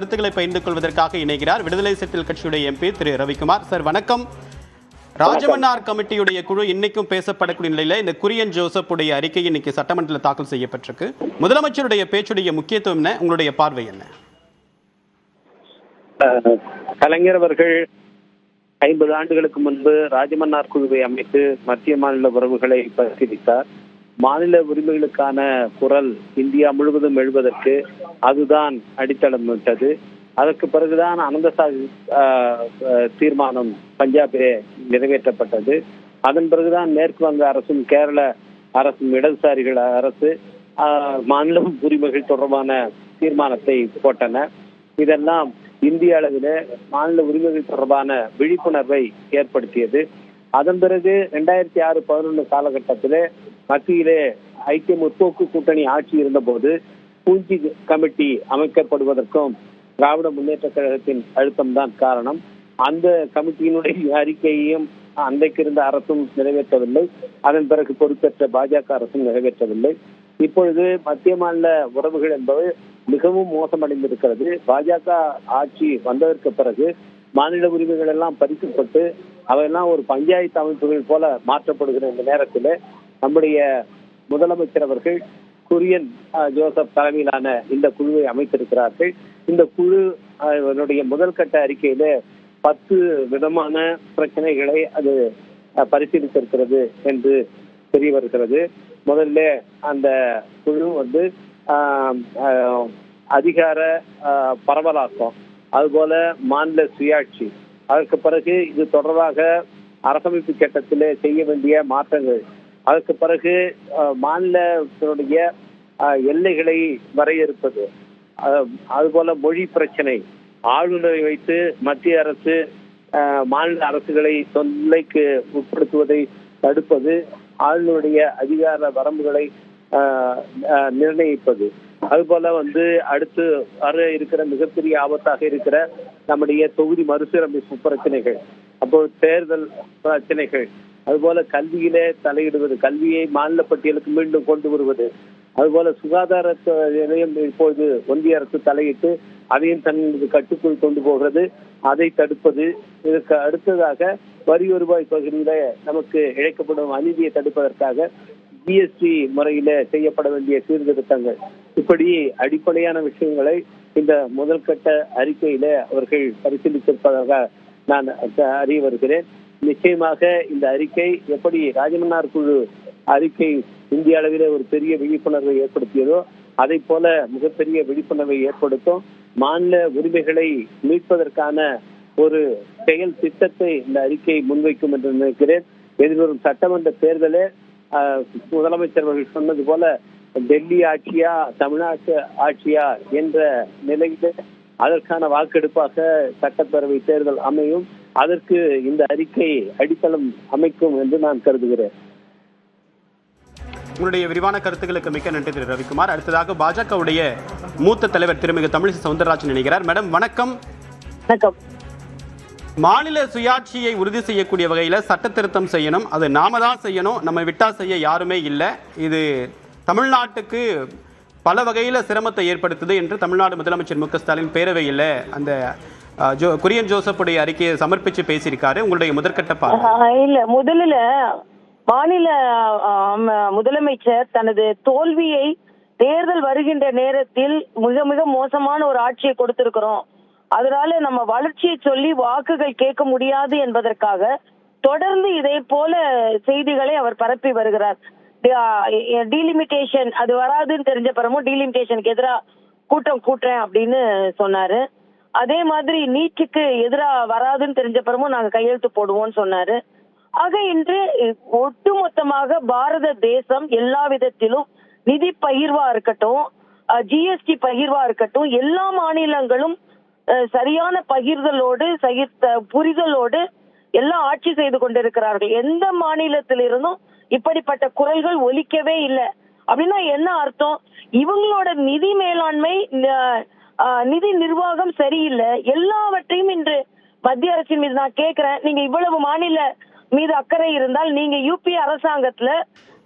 கருத்துக்களை பகிர்ந்து கொள்வதற்காக இணைகிறார் விடுதலை சிறுத்தைகள் கட்சியுடைய எம்பி திரு ரவிக்குமார். சார் வணக்கம். ராஜமன்னார் கமிட்டியுடைய குழு இன்னைக்கும் பேசப்படக்கூடிய நிலையில இந்த குரியன் ஜோசப் உடைய அறிக்கை இன்னைக்கு சட்டமன்றத்தில் தாக்கல் செய்யப்பட்டிருக்கு. முதலமைச்சருடைய பேச்சுடைய முக்கியத்துவம் என்ன, உங்களுடைய பார்வை என்ன? கலைஞர் அவர்கள் 50 ஆண்டுகளுக்கு முன்பு ராஜமன்னார் குழுவை அமைத்து மத்திய மாநில உறவுகளை பரிசீலித்தார். மாநில உரிமைகளுக்கான குரல் இந்தியா முழுவதும் எழுவதற்கு அதுதான் அடித்தளம் விட்டது. அதற்கு பிறகுதான் அனந்தசாகி தீர்மானம் பஞ்சாபிலே நிறைவேற்றப்பட்டது. அதன் பிறகுதான் மேற்கு வங்க அரசும் கேரள அரசும் இடதுசாரிகள் அரசு மாநில உரிமைகள் தொடர்பான தீர்மானத்தை போட்டன. இதெல்லாம் இந்திய அளவில் மாநில உரிமைகள் தொடர்பான விழிப்புணர்வை ஏற்படுத்தியது. அதன் பிறகு 2006-11 காலகட்டத்திலே மத்தியிலே ஐக்கிய முற்போக்கு கூட்டணி ஆட்சி இருந்த போது பூஞ்சி கமிட்டி அமைக்கப்படுவதற்கும் திராவிட முன்னேற்ற கழகத்தின் அழுத்தம் தான் காரணம். அந்த கமிட்டியினுடைய அறிக்கையையும் அன்றைக்கு இருந்த அரசும் நிறைவேற்றவில்லை. அதன் பிறகு பொறுப்பேற்ற பாஜக அரசும் நிறைவேற்றவில்லை. இப்பொழுது மத்திய மாநில உறவுகள் என்பது மிகவும் மோசமடைந்திருக்கிறது. பாஜக ஆட்சி வந்ததற்கு பிறகு மாநில உரிமைகள் எல்லாம் பறிக்கப்பட்டு அவையெல்லாம் ஒரு பஞ்சாயத்து அமைப்புகள் போல மாற்றப்படுகிற இந்த நேரத்தில் நம்முடைய முதலமைச்சர் அவர்கள் குரியன் ஜோசப் தலைமையிலான இந்த குழுவை அமைத்திருக்கிறார்கள். இந்த குழு முதல் கட்ட அறிக்கையில 10 விதமான பிரச்சனைகளை அது பரிசீலித்திருக்கிறது என்று தெரிய வருகிறது. முதல்ல அந்த குழு அதிகார பரவலாக்கம், அதுபோல மாநில சுயாட்சி, அதற்கு பிறகு இது தொடர்பாக அரசமைப்பு சட்டத்திலே செய்ய வேண்டிய மாற்றங்கள், அதற்கு பிறகு மாநிலத்தினுடைய எல்லைகளை வரையறுப்பது, அதுபோல மொழி பிரச்சனை, ஆளுநரை வைத்து மத்திய அரசு மாநில அரசுகளை தொல்லைக்கு உட்படுத்துவதை தடுப்பது, ஆளுநருடைய அதிகார வரம்புகளை நிர்ணயிப்பது, அதுபோல அடுத்து வர இருக்கிற மிகப்பெரிய ஆபத்தாக இருக்கிற நம்முடைய தொகுதி மறுசீரமைப்பு பிரச்சனைகள், அப்போ தேர்தல் பிரச்சனைகள், அதுபோல கல்வியிலே தலையிடுவது, கல்வியை மாநில பட்டியலுக்கு மீண்டும் கொண்டு வருவது, அதுபோல சுகாதார நிலையம் இப்போது ஒன்றிய அரசு தலையிட்டு அதையும் தனது கட்டுக்குள் கொண்டு போகிறது, அதை தடுப்பது. இதற்கு அடுத்ததாக வரி வருவாய் பகுதியில நமக்கு இழைக்கப்படும் அநீதியை தடுப்பதற்காக ஜிஎஸ்டி முறையில செய்யப்பட வேண்டிய சீர்திருத்தங்கள், இப்படி அடிப்படையான விஷயங்களை இந்த முதல் கட்ட அறிக்கையில அவர்கள் பரிசீலித்திருப்பதாக நான் அறிய வருகிறேன். நிச்சயமாக இந்த அறிக்கை எப்படி ராஜமன்னார் குழு அறிக்கை இந்திய அளவிலே ஒரு பெரிய விழிப்புணர்வை ஏற்படுத்தியதோ அதை போல மிகப்பெரிய விழிப்புணர்வை ஏற்படுத்தும். மாநில உரிமைகளை மீட்பதற்கான ஒரு செயல் திட்டத்தை இந்த அறிக்கை முன்வைக்கும் என்று நினைக்கிறேன். எதிர்வரும் சட்டமன்ற தேர்தலே முதலமைச்சர் அவர்கள் சொன்னது போல டெல்லி ஆட்சியா தமிழ்நாட்டு ஆட்சியா என்ற நிலையில அதற்கான வாக்கெடுப்பாக சட்டப்பேரவை தேர்தல் அமையும். அதற்கு இந்த அறிக்கை அடித்தளம் அமைக்கும் என்று நான் கருதுகிறேன். உங்களுடைய விரிவான கருத்துக்களுக்கு மிக்க நன்றி திரு ரவிக்குமார். அடுத்ததாக பாஜகவுடைய மூத்த தலைவர் திருமிகு தமிழிசை சவுந்தரராஜன் இணைகிறார். மேடம் வணக்கம். வணக்கம். மாநில சுயாட்சியை உறுதி செய்யக்கூடிய வகையில சட்ட திருத்தம் செய்யணும், அது நாம தான் செய்யணும், நம்ம விட்டா செய்ய யாருமே இல்லை, இது தமிழ்நாட்டுக்கு பல வகையில சிரமத்தை ஏற்படுத்துது என்று தமிழ்நாடு முதலமைச்சர் மு.க. ஸ்டாலின் பேரவையில் அந்த குரியன் ஜோசப் உடைய அறிக்கையை சமர்ப்பிச்சு பேசியிருக்காரு. உங்களுடைய முதற்கட்ட பார்வை? இல்ல, முதலில் மாநில முதலமைச்சர் தனது தோல்வியை தேர்தல் வருகின்ற நேரத்தில் மிக மிக மோசமான ஒரு ஆட்சியை கொடுத்திருக்கிறோம், அதனால நம்ம வளர்ச்சியை சொல்லி வாக்குகள் கேட்க முடியாது என்பதற்காக தொடர்ந்து இதே போல செய்திகளை அவர் பரப்பி வருகிறார். டீலிமிட்டேஷன் அது வராதுன்னு தெரிஞ்ச பிறமும் டீலிமிட்டேஷனுக்கு எதிராக கூட்டம் கூட்டுறேன் அப்படின்னு சொன்னாரு. அதே மாதிரி நீட்டுக்கு எதிராக வராதுன்னு தெரிஞ்ச பிறமும் நாங்க கையெழுத்து போடுவோம்னு சொன்னாரு. ஆக இன்று ஒட்டுமொத்தமாக பாரத தேசம் எல்லா விதத்திலும் நிதி பகிர்வா இருக்கட்டும், ஜிஎஸ்டி பகிர்வா இருக்கட்டும், எல்லா மாநிலங்களும் சரியான பகிர்தலோடு புரிதலோடு எல்லாம் ஆட்சி செய்து கொண்டிருக்கிறார்கள். எந்த மாநிலத்திலிருந்தும் இப்படிப்பட்ட குரல்கள் ஒலிக்கவே இல்லை. அப்படின்னா என்ன அர்த்தம்? இவங்களோட நிதி மேலாண்மை, நிதி நிர்வாகம் சரியில்லை. எல்லாவற்றையும் இன்று மத்திய அரசின் மீது நான் கேட்கிறேன், நீங்க இவ்வளவு மாநில மீது அக்கறை இருந்தால் நீங்க யூபி அரசாங்கத்துல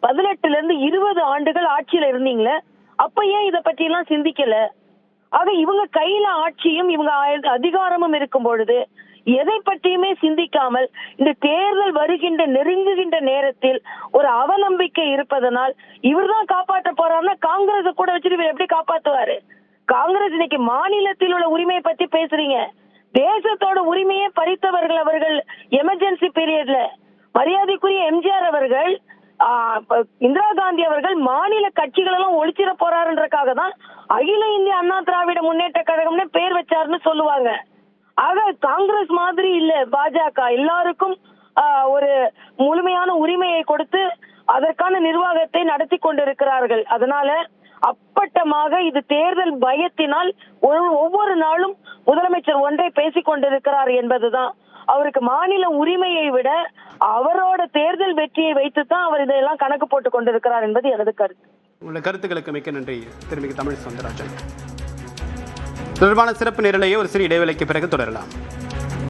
18 இருந்து 20 ஆண்டுகள் ஆட்சியில இருந்தீங்களே, அப்ப ஏன் இதை பற்றி எல்லாம் சிந்திக்கல? ஆக இவங்க கையில ஆட்சியும் இவங்க அதிகாரமும் இருக்கும் பொழுது எதை பற்றியுமே சிந்திக்காமல் இந்த தேர்தல் வருகின்ற நெருங்குகின்ற நேரத்தில் ஒரு அவநம்பிக்கை இருப்பதனால் இவர்தான் காப்பாற்ற போறாருன்னா காங்கிரஸ் கூட வச்சுட்டு இவர் எப்படி காப்பாத்துவாரு? காங்கிரஸ் இன்னைக்கு மாநிலத்தில் உள்ள உரிமையை பத்தி பேசுறீங்க, தேசத்தோட உரிமையை பறித்தவர்கள் அவர்கள் எமர்ஜென்சி பீரியட்ல. மரியாதைக்குரிய எம்ஜிஆர் அவர்கள், இந்திரா காந்தி அவர்கள் மாநில கட்சிகள் எல்லாம் ஒழிச்சிட போறாருன்றக்காக தான் அகில இந்திய அண்ணா திராவிட முன்னேற்ற கழகம்னு பேர் வச்சாருன்னு சொல்லுவாங்க. ஆக காங்கிரஸ் மாதிரி இல்ல பாஜக, எல்லாருக்கும் ஒரு முழுமையான உரிமையை கொடுத்து அதற்கான நிர்வாகத்தை நடத்தி கொண்டிருக்கிறார்கள். அதனால அப்பட்டமாக இது தேர்தல் பயத்தினால் ஒவ்வொரு நாளும் முதலமைச்சர் ஒன்றை பேசிக் கொண்டிருக்கிறார் என்பதுதான். அவருக்கு மாநில உரிமையை விட அவரோட தேர்தல் வெற்றியை வைத்துதான் அவர் இதெல்லாம் கணக்கு போட்டுக் கொண்டிருக்கிறார் என்பது எனது கருத்து. உங்களுடைய கருத்துக்களுக்கு மிக்க நன்றி திருமிகு தமிழ் சவுந்தரராஜன். தொடர்பான சிறப்பு நிரலையை ஒரு சிறு இடைவேளைக்கு பிறகு தொடரலாம்.